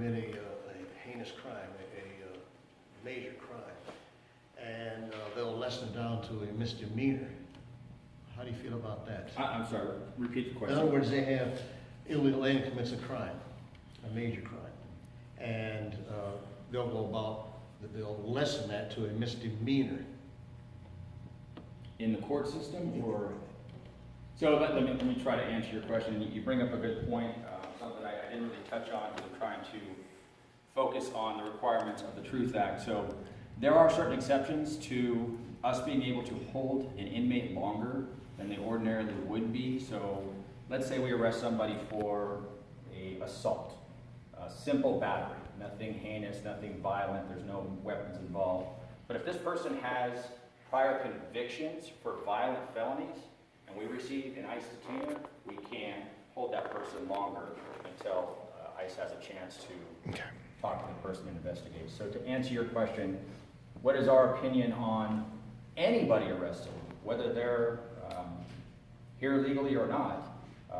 commit a heinous crime, a major crime, and they'll lessen it down to a misdemeanor. How do you feel about that? I'm sorry, repeat the In question. other words, they have illegal alien commits a crime, a major crime, and they'll go about, they'll lessen that to a misdemeanor. In the court system, or? So let me try to answer your question. You bring up a good point, something I didn't really touch on because I'm trying to focus on the requirements of the Truth Act. So there are certain exceptions to us being able to hold an inmate longer than they ordinarily would be. So let's say we arrest somebody for a assault, a simple battery, nothing heinous, nothing violent, there's no weapons involved. But if this person has prior convictions for violent felonies, and we receive an ICE detainer, we can hold that person longer until ICE has a chance to talk to the person and investigate. So to answer your question, what is our opinion on anybody arrested, whether they're here legally or not,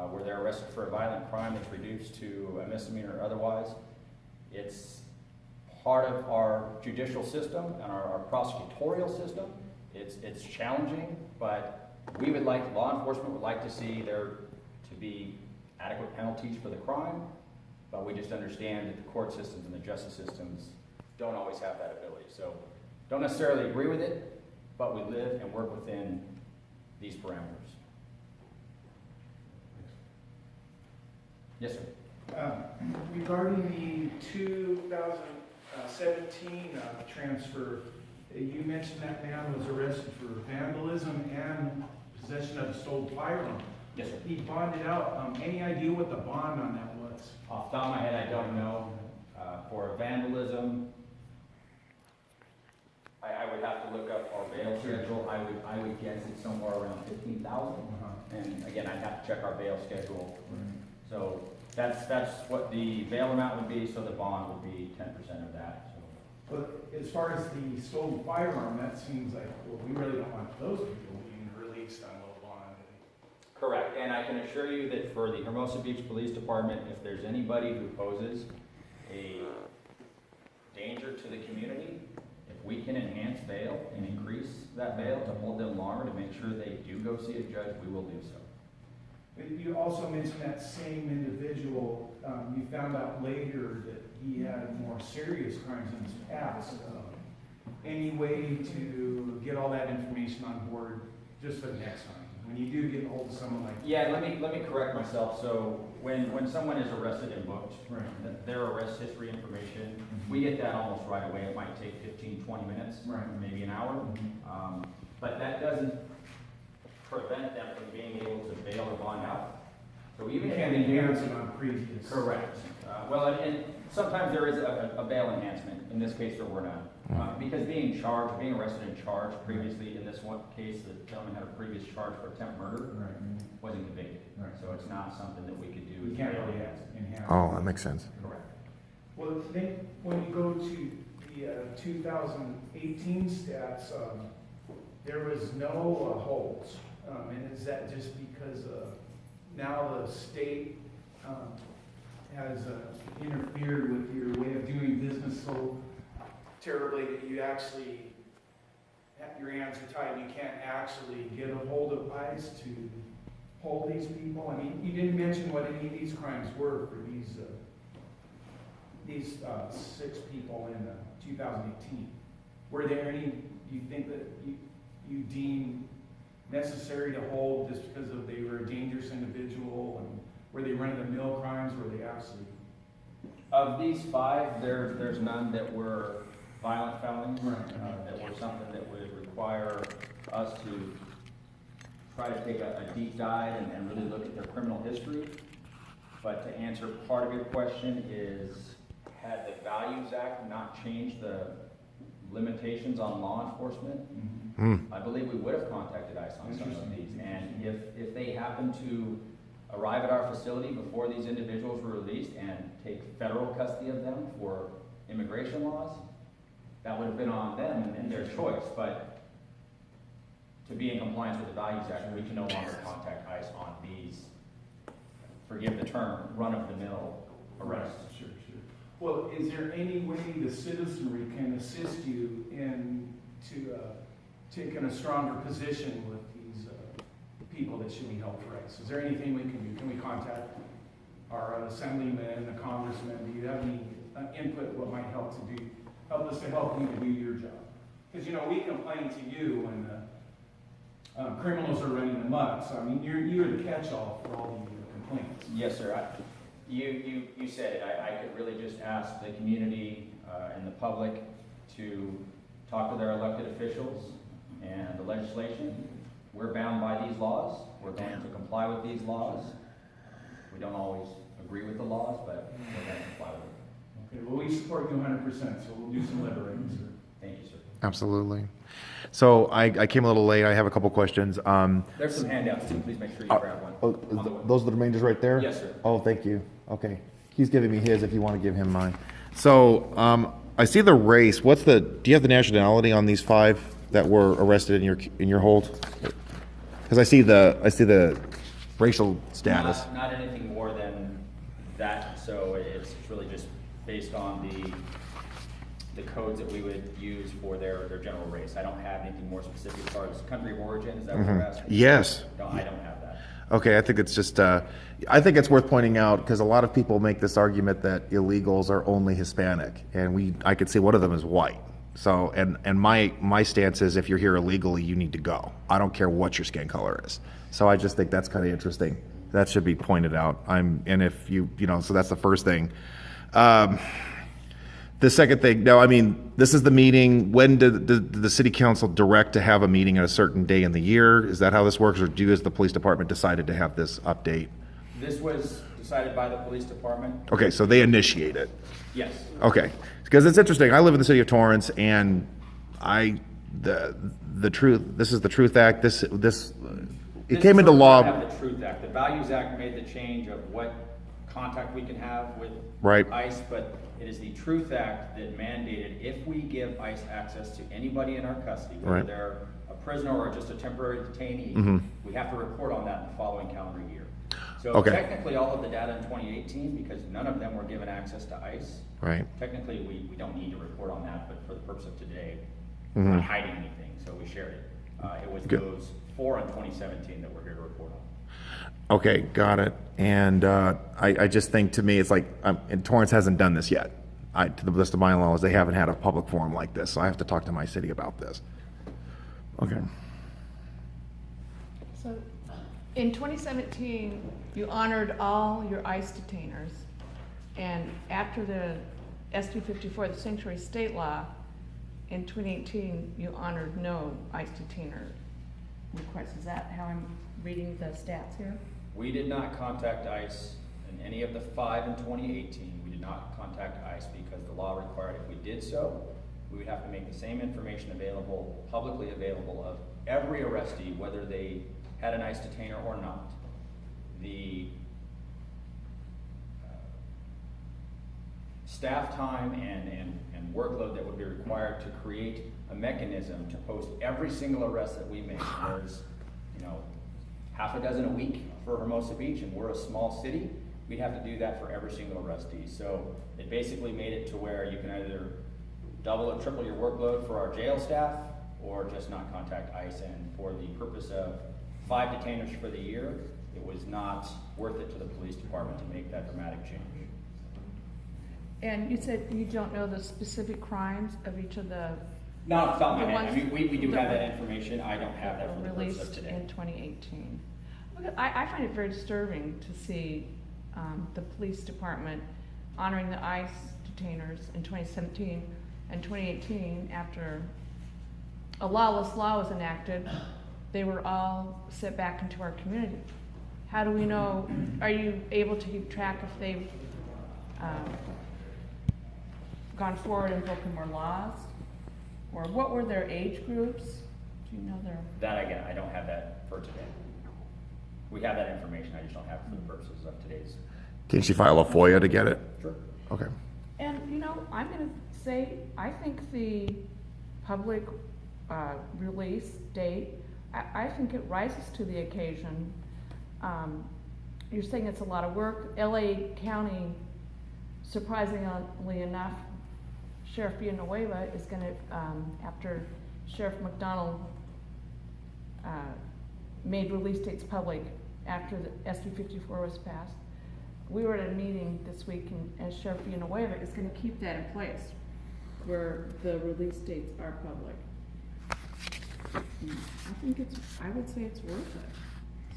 where they're arrested for a violent crime that's reduced to a misdemeanor or otherwise? It's part of our judicial system and our prosecutorial system. It's challenging, but we would like, law enforcement would like to see there to be adequate penalties for the crime, but we just understand that the court systems and the justice systems don't always have that ability. So don't necessarily agree with it, but we live and work within these parameters. Yes, sir. Regarding the 2017 transfer, you mentioned that man was arrested for vandalism and possession of a stolen firearm. Yes, sir. He bonded out. Any idea what the bond on that was? Off the top of my head, I don't know. For vandalism, I would have to look up our bail schedule. I would guess it's somewhere around 15,000. And again, I'd have to check our bail schedule. So that's what the bail amount would be. So the bond would be 10% of that. So. But as far as the stolen firearm, that seems like, well, we really don't want those people being released on low bond. Correct, and I can assure you that for the Hermosa Beach Police Department, if there's anybody who poses a danger to the community, if we can enhance bail and increase that bail to hold them longer to make sure they do go see a judge, we will do so. But you also mentioned that same individual, you found out later that he had more serious crimes in his past. Any way to get all that information on board just for the next time? When you do get hold of someone like that? Yeah, let me correct myself. So when someone is arrested and booked, Right. their arrest history information, we get that almost right away. It might take 15, 20 minutes, Right. maybe an hour. But that doesn't prevent them from being able to bail or bond out. So You even can't if they enhance it on previous. correct. Well, and sometimes there is a bail enhancement. In this case, there were none. Because being arrested and charged previously, in this one case, the gentleman had a previous charge for attempt murder, Right. wasn't convicted. Right. So it's not something that we could do. You as can't bail really enhancement. enhance. Oh, that makes sense. Correct. Well, then, when you go to the 2018 stats, there was no holds. And is that just because now the state has interfered with your way of doing business so terribly that you actually, your hands are tied, you can't actually get a hold of ICE to hold these people? I mean, you didn't mention what any of these crimes were for these 6 people in 2018. Were there any you think that you deem necessary to hold just because of they were a dangerous individual, and were they run-of-the-mill crimes, or were they actually? Of these 5, there's none that were violent felonies, Right. that were something that would require us to try to take a deep dive and really look at their criminal history. But to answer part of your question is, had the Values Act not changed the limitations on law enforcement, I believe we would have contacted ICE on some of these. And if they happen to arrive at our facility before these individuals were released and take federal custody of them for immigration laws, that would have been on them and their choice. But to be in compliance with the Values Act, we can no longer contact ICE on these, forgive the term, run-of-the-mill arrests. Sure. Well, So is there any way the citizenry can assist you in to taking a stronger position with these people that should be held for ICE? Is there anything we can do? Can we contact our assemblyman, the congressman? Do you have any input what might help us to help you to do your job? Because, you know, we complain to you when criminals are running amok. So, I mean, you're the catch-all for all the complaints. Yes, sir. You said it. I could really just ask the community and the public to talk to their elected officials and the legislation. We're bound by these laws. We're going to comply with these laws. We don't always agree with the laws, but we're going to comply with them. Okay, well, we support you 100%, so we'll do some liberating, sir. Thank you, sir. Absolutely. So I came a little late. I have a couple questions. There's some handouts too. Please make sure you grab one. On the way. Those are the remainders right there? Yes, sir. Oh, thank you. Okay. He's giving me his if you want to give him mine. So I see the race. Do you have the nationality on these 5 that were arrested in your hold? Because I see the racial status. Not anything more than that. So it's really just based on the codes that we would use for their general race. I don't have anything more specific as far as country of origin. Is that what you're asking? Yes. No, I don't have that. Okay, I think it's just, I think it's worth pointing out because a lot of people make this argument that illegals are only Hispanic, and I could see one of them is white. So, and my stance is if you're here illegally, you need to go. I don't care what your skin color is. So I just think that's kind of interesting. That should be pointed out. And if so that's the first thing. The second thing, no, I mean, this is the meeting. When did the city council direct to have a meeting at a certain day in the year? Is that how this works, or do you, as the police department, decided to have this update? This was decided by the police department. Okay, so they initiate it. Yes. Okay, because it's interesting. I live in the city of Torrance, and the truth. This is the Truth Act. It came into law. Have the Truth Act. The Values Act made the change of what contact we can have with Right. ICE, but it is the Truth Act that mandated if we give ICE access to anybody in our custody, whether Right. they're a prisoner or just a temporary detainee, we have to report on that in the following calendar year. So Okay. technically, all of the data in 2018, because none of them were given access to ICE, Right. technically, we don't need to report on that, but for the purpose of today, we're not hiding anything, so we shared it. It was Good. those 4 in 2017 that we're here to report on. Okay, got it. And I just think, to me, it's like, and Torrance hasn't done this yet. To the best of my knowledge, they haven't had a public forum like this, so I have to talk to my city about this. Okay. So, in 2017, you honored all your ICE detainers, and after the SB 54, the sanctuary state law, in 2018, you honored no ICE detainer requests. Is that how I'm reading the stats here? We did not contact ICE in any of the 5 in 2018. We did not contact ICE because the law required if we did so, we would have to make the same information available, publicly available, of every arrestee, whether they had an ICE detainer or not. The staff time and workload that would be required to create a mechanism to post every single arrest that we make. There's, half a dozen a week for Hermosa Beach, and we're a small city. We'd have to do that for every single arrestee. So it basically made it to where you can either double or triple your workload for our jail staff, or just not contact ICE. And for the purpose of 5 detainers for the year, it was not worth it to the police department to make that dramatic change. And you said you don't know the specific crimes of each of the Not off the top of my The head. I ones mean, we do that have that were- information. I don't have that for the purpose of released today. in 2018. Look, I find it very disturbing to see the police department honoring the ICE detainers in 2017 and 2018 after a lawless law was enacted. They were all sent back into our community. How do we know, are you able to keep track if they've gone forward and broken more laws? Or what were their age groups? Do you know their? That, again, I don't have that for today. We have that information, I just don't have it for the purposes of today's. Can she file a FOIA to get it? Sure. Okay. And, I'm gonna say, I think the public release date, I think it rises to the occasion. You're saying it's a lot of work. LA County surprisingly enough, Sheriff Villanueva is gonna, after Sheriff McDonald, made release dates public after the SB 54 was passed. We were at a meeting this week and Sheriff Villanueva is gonna keep that in place, where the release dates are public. I would say it's worth it.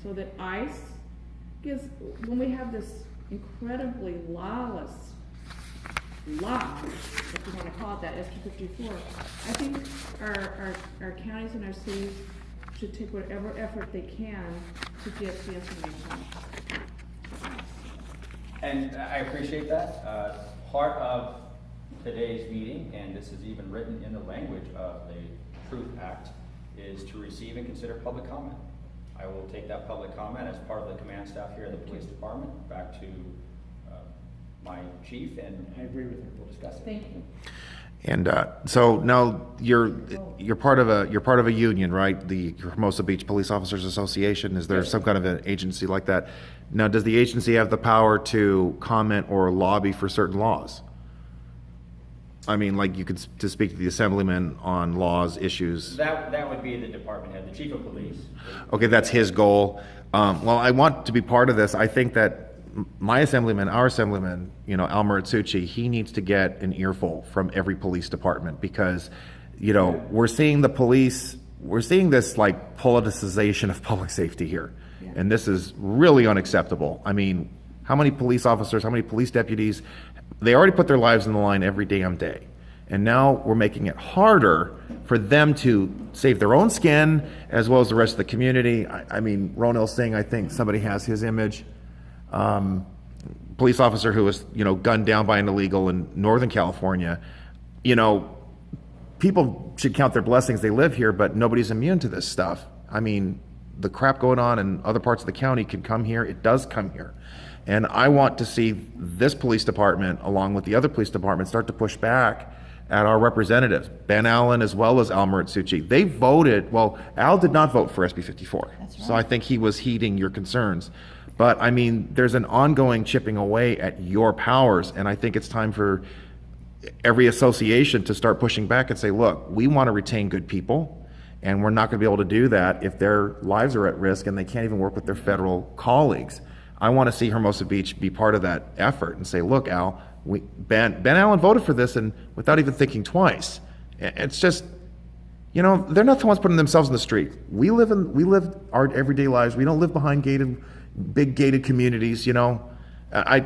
So that ICE gives, when we have this incredibly lawless law, if you wanna call it that, SB 54, I think our counties and our cities should take whatever effort they can to get the information. And I appreciate that. Part of today's meeting, and this is even written in the language of the Truth Act, is to receive and consider public comment. I will take that public comment as part of the command staff here at the police department, back to my chief, and I agree with you. we'll discuss it. Thank you. And so now you're part of a union, right? The Hermosa Beach Police Officers Association. Is there Yes. some kind of an agency like that? Now, does the agency have the power to comment or lobby for certain laws? I mean, like you could to speak to the assemblyman on laws, issues. That would be the department head, the chief of police. Okay, that's his goal. Well, I want to be part of this. I think that my assemblyman, our assemblyman, Al Maritsucci, he needs to get an earful from every police department because, we're seeing this like politicization of public safety here. Yeah. And this is really unacceptable. I mean, how many police officers, how many police deputies, they already put their lives on the line every damn day. And now we're making it harder for them to save their own skin as well as the rest of the community. I mean, Ronil Singh, I think somebody has his image. Police officer who was, gunned down by an illegal in Northern California. People should count their blessings they live here, but nobody's immune to this stuff. I mean, the crap going on in other parts of the county can come here. It does come here. And I want to see this police department, along with the other police departments, start to push back at our representatives, Ben Allen as well as Al Maritsucci. They voted, well, Al did not vote for SB 54. That's So I think he was heeding your concerns. But I mean, there's an ongoing chipping away at your powers, and I think it's time for every association to start pushing back and say, look, we want to retain good people, and we're not going to be able to do that if their lives are at risk and they can't even work with their federal colleagues. I want to see Hermosa Beach be part of that effort and say, look, Al, Ben Allen voted for this, and without even thinking twice. It's just, they're not the ones putting themselves in the street. We live our everyday lives. We don't live behind big gated communities. I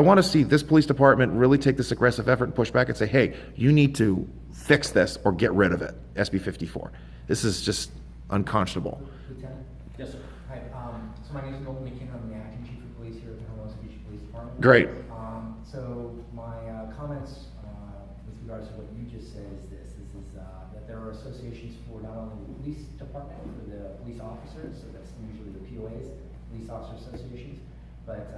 want to see this police department really take this aggressive effort and push back and say, hey, you need to fix this or get rid of it, SB 54. This is just unconscionable. Lieutenant? Yes, sir. Hi, so my name is Milton McKinnon. I'm the acting chief of police here at the Hermosa Beach Police Department. Great. So my comments with regards to what you just said is this, that there are associations for not only the police department, for the police officers, so that's usually the POAs, police officer associations, but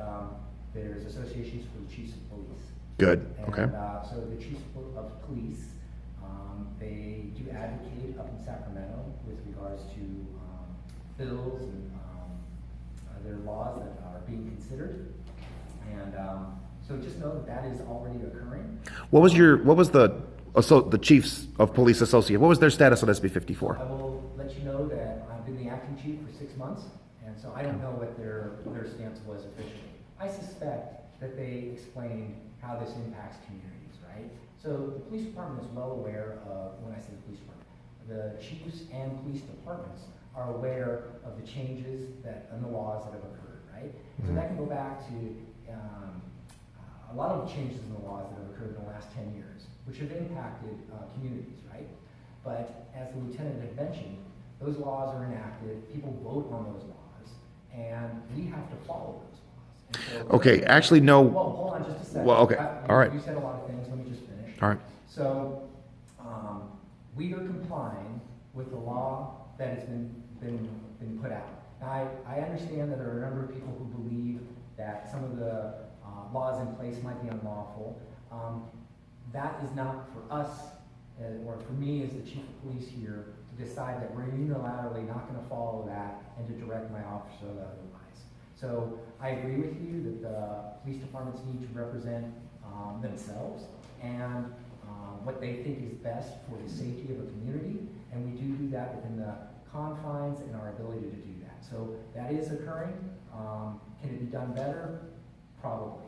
there's associations for the chiefs of police. Good. Okay. And so the chiefs of police, they do advocate up in Sacramento with regards to bills and there are laws that are being considered. And so just know that that is already occurring. What was the chiefs of police associate? What was their status on SB 54? I will let you know that I've been the acting chief for 6 months, and so I don't know what their stance was officially. I suspect that they explained how this impacts communities, right? So the police department is well aware of, when I say the police department, the chiefs and police departments are aware of the changes and the laws that have occurred, right? So that can go back to a lot of the changes in the laws that have occurred in the last 10 years, which have impacted communities, right? But as the lieutenant had mentioned, those laws are enacted, people vote on those laws, and we have to follow those laws. And so, Okay, actually, no. well, hold on just a second. Well, okay, all right. You said a lot of things, let me just finish. All right. So, we are complying with the law that has been put out. Now, I understand that there are a number of people who believe that some of the laws in place might be unlawful. That is not for us, or for me as the chief of police here, to decide that we're unilaterally not going to follow that and to direct my officer otherwise. So I agree with you that the police departments need to represent themselves and what they think is best for the safety of a community, and we do that within the confines and our ability to do that. So that is occurring. Can it be done better? Probably.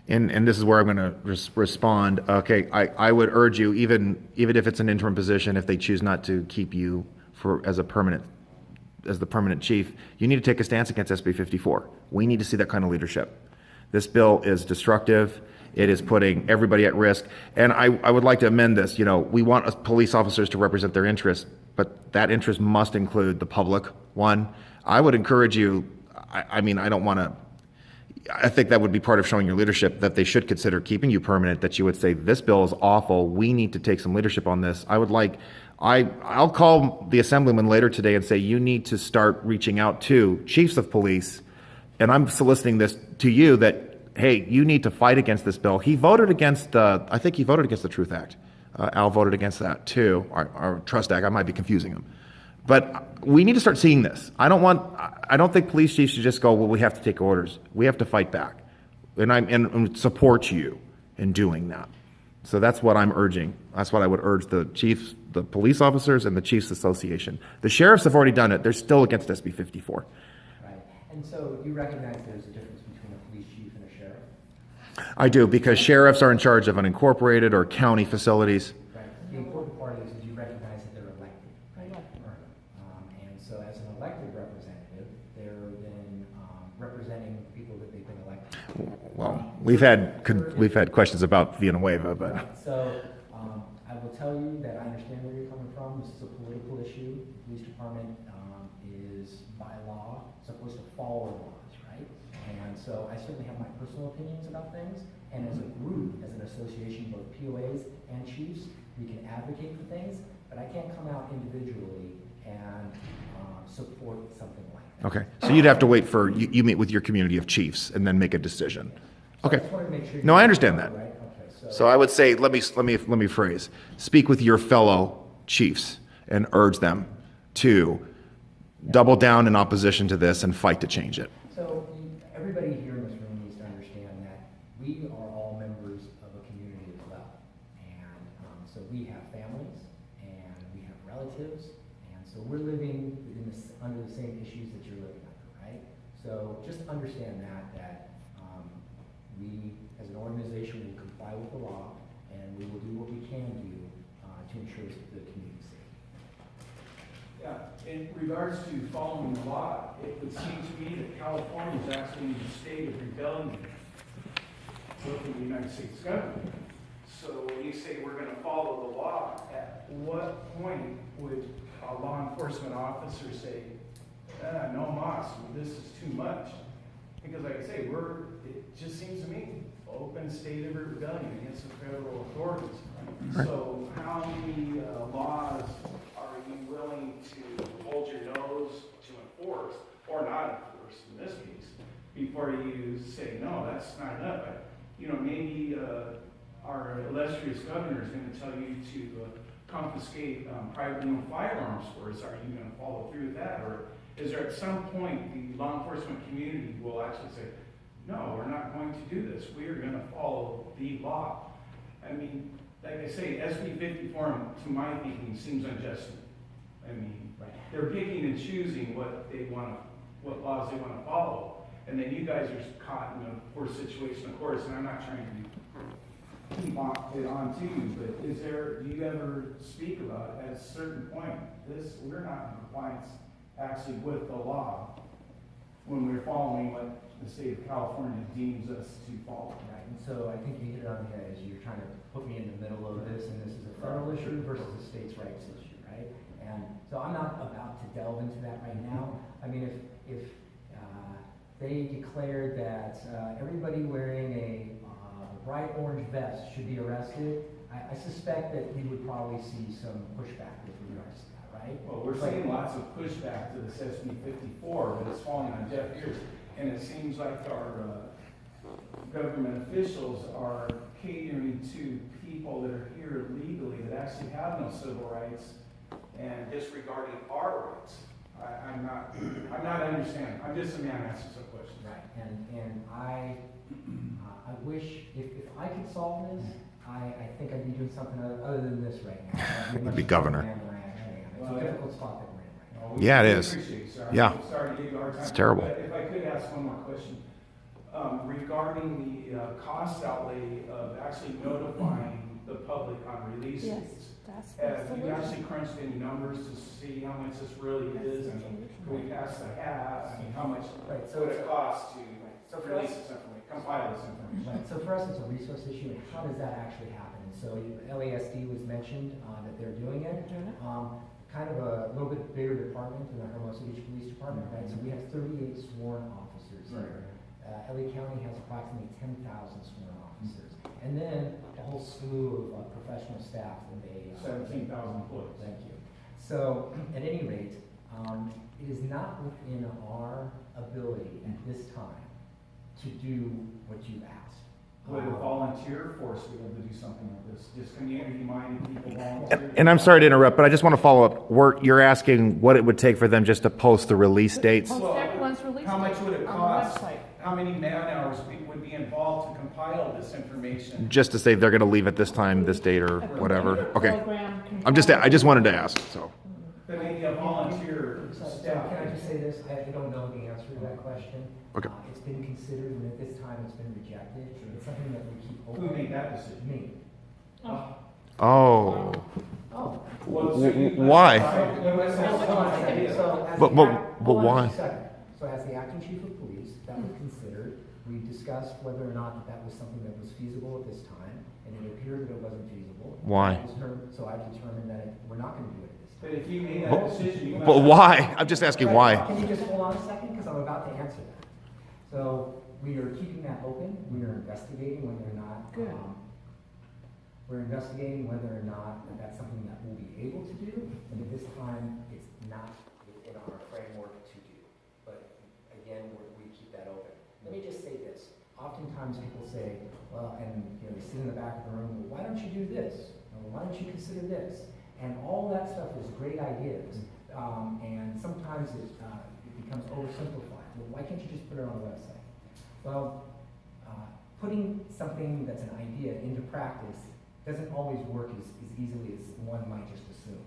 And this is where I'm going to respond. Okay, I would urge you, even if it's an interim position, if they choose not to keep you as the permanent chief, you need to take a stance against SB 54. We need to see that kind of leadership. This bill is destructive. It is putting everybody at risk. And I would like to amend this. You know, we want police officers to represent their interests, but that interest must include the public one. I would encourage you, I mean, I don't want to, I think that would be part of showing your leadership that they should consider keeping you permanent, that you would say, this bill is awful. We need to take some leadership on this. I'll call the assemblyman later today and say, you need to start reaching out to chiefs of police. And I'm soliciting this to you that, hey, you need to fight against this bill. He voted against, I think he voted against the Truth Act. Al voted against that too, our Trust Act. I might be confusing him. But we need to start seeing this. I don't think police chiefs should just go, well, we have to take orders. We have to fight back. And support you in doing that. So that's what I'm urging. That's what I would urge the chiefs, the police officers, and the Chiefs Association. The sheriffs have already done it. They're still against SB 54. Right. And so you recognize there's a difference between a police chief and a sheriff? I do, because sheriffs are in charge of unincorporated or county facilities. Right. The important part is you recognize that they're elected, right? And so as an elected representative, they're then representing people that they've been elected. Well, we've had questions about Villanueva, but Right. So I will tell you that I understand where you're coming from. This is a political issue. The police department is by law supposed to follow laws, right? And so I certainly have my personal opinions about things. And as a group, as an association, both POAs and chiefs, we can advocate for things, but I can't come out individually and support something like that. okay. So you'd have to wait for, you meet with your community of chiefs and then make a decision. So I Okay. just wanted to make sure. No, I understand that. Right? Okay. So I would say, let me phrase, speak with your fellow chiefs and urge them to double down in opposition to this and fight to change it. So everybody here in this room needs to understand that we are all members of a community as well. And so we have families and we have relatives. And so we're living under the same issues that you're living under, right? So just understand that we, as an organization, will comply with the law and we will do what we can do to ensure the community safe. Yeah, in regards to following the law, it would seem to me that California is actually in a state of rebellion with the United States government. So when you say we're gonna follow the law, at what point would a law enforcement officer say, no mas, this is too much? Because like I say, it just seems to me, open state of rebellion against the federal authorities. Right. So how many laws are you willing to hold your nose to enforce, or not enforce in this case, before you say, no, that's not enough? Maybe our illustrious governor is going to tell you to confiscate privately owned firearms for us. Are you going to follow through with that? Or is there at some point the law enforcement community will actually say, no, we're not going to do this. We are going to follow the law. I mean, like I say, SB 54, to my thinking, seems unjust. I mean, Right. they're picking and choosing what laws they want to follow. And then you guys are caught in a poor situation, of course, and I'm not trying to keep it on to you, but do you ever speak about at a certain point, we're not in compliance actually with the law when we're following what the state of California deems us to follow? Right, and so I think you hit it on the head, is you're trying to put me in the middle of this, and this is a federal issue versus a states' rights issue, right? And so I'm not about to delve into that right now. I mean, if they declared that everybody wearing a bright orange vest should be arrested, I suspect that we would probably see some pushback with regards to that, right? Well, we're seeing lots of pushback to this SB 54, but it's falling on deaf ears. And it seems like our government officials are catering to people that are here legally that actually have no civil rights and disregarding our rights. I'm not understanding. I'm just a man asking some questions. Right, and I wish, if I could solve this, I think I'd be doing something other than this right now. I'd You'd much be stronger governor. man than I actually am. It's a difficult spot that we're in right now. Well, we- Yeah, it we is. appreciate you, sir. Yeah. I'm sorry to give you a hard time. It's terrible. But if I could ask one more question. Regarding the cost outlay of actually notifying the public on release Yes, dates. that's Have the you solution. actually crunched any numbers to see how much this really is? I mean, can we pass the hat? I mean, how much Right, so, would it cost to so for release us, this information, compile this information? right, so for us, it's a resource issue, and how does that actually happen? And so LASD was mentioned, that they're doing it. Doing it? Kind of a little bit bigger department than the Hermosa Beach Police Department, right? So we have 38 sworn officers here. LA County has approximately 10,000 sworn officers. And then a whole slew of professional staff that they. 17,000 employees. Thank you. So, at any rate, it is not within our ability at this time to do what you've asked. Would a volunteer force be able to do something like this? Just community-minded people volunteer? And I'm sorry to interrupt, but I just want to follow up. You're asking what it would take for them just to post the release dates? Post everyone's release How much date would it on the cost? website. How many man-hours would be involved to compile this information? Just to say they're going to leave at this time, this date, or A whatever? computer Okay. program I just wanted to ask, so. But maybe a volunteer So, staff. can I just say this? I don't know the answer to that question. Okay. It's been considered, and at this time, it's been rejected. It's something that we keep open. Who made that decision? Me. Oh. Oh. Oh. Well, so you- Why? So, as But- the but- act- but hold on why? just a second. So as the acting chief of police, that was considered. We discussed whether or not that was something that was feasible at this time, and it appeared that it wasn't feasible. Why? So I determined that we're not going to do it at this time. But if you made But- that decision, you must. But why? I'm just asking why. Can you just hold on a second, because I'm about to answer that. So we are keeping that open. We are investigating whether or not. Good. We're investigating whether or not that's something that we'll be able to do, and at this time, it's not within our framework to do. But again, we keep that open. Let me just say this. Oftentimes people say, well, and they sit in the back of the room, well, why don't you do this? Or, why don't you consider this? And all that stuff is great ideas, and sometimes it becomes oversimplified. Well, why can't you just put it on the website? Well, putting something that's an idea into practice doesn't always work as easily as one might just assume.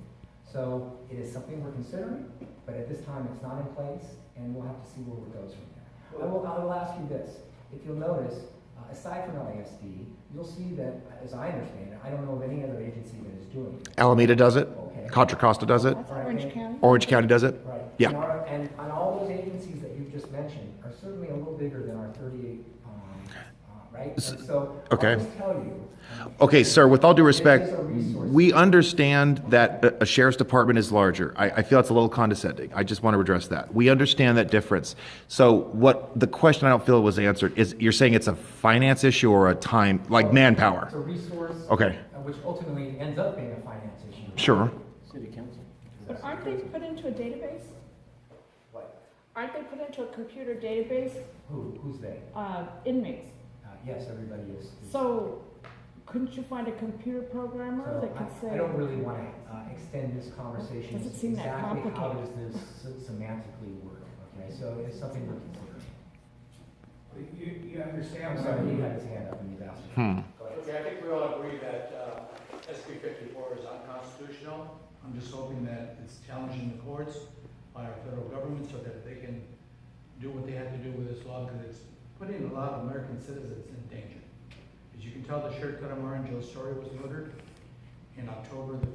So it is something we're considering, but at this time it's not in place, and we'll have to see where it goes from there. I will ask you this. If you'll notice, aside from LASD, you'll see that, as I understand it, I don't know of any other agency that is doing it. Alameda does it. Okay. Contra Costa does it. That's Orange County. Orange County does it. Right. Yeah. And all those agencies that you've just mentioned are certainly a little bigger than our 38, right? And so Okay. I'll just tell you. Okay, sir, with all due It respect, is a resource. we understand that a sheriff's department is larger. I feel it's a little condescending. I just want to address that. We understand that difference. So what the question I don't feel was answered is, you're saying it's a finance issue or a time, like manpower? It's a resource. Okay. Which ultimately ends up being a finance issue. Sure. But aren't they put into a database? What? Aren't they put into a computer database, Who's they? inmates? Yes, everybody is. So couldn't you find a computer programmer So that could say? I don't really want to extend this conversation. Doesn't seem that Exactly how does complicated. this semantically work, okay? So it's something we're considering. You understand? I'm sorry, he had his hand up and he's asked. Hmm. Go ahead. Okay, I think we all agree that SB 54 is unconstitutional. I'm just hoping that it's challenging the courts by our federal government so that they can do what they have to do with this law, because it's putting a lot of American citizens in danger. As you can tell, the shirt that I'm wearing, Joe Story was murdered in October the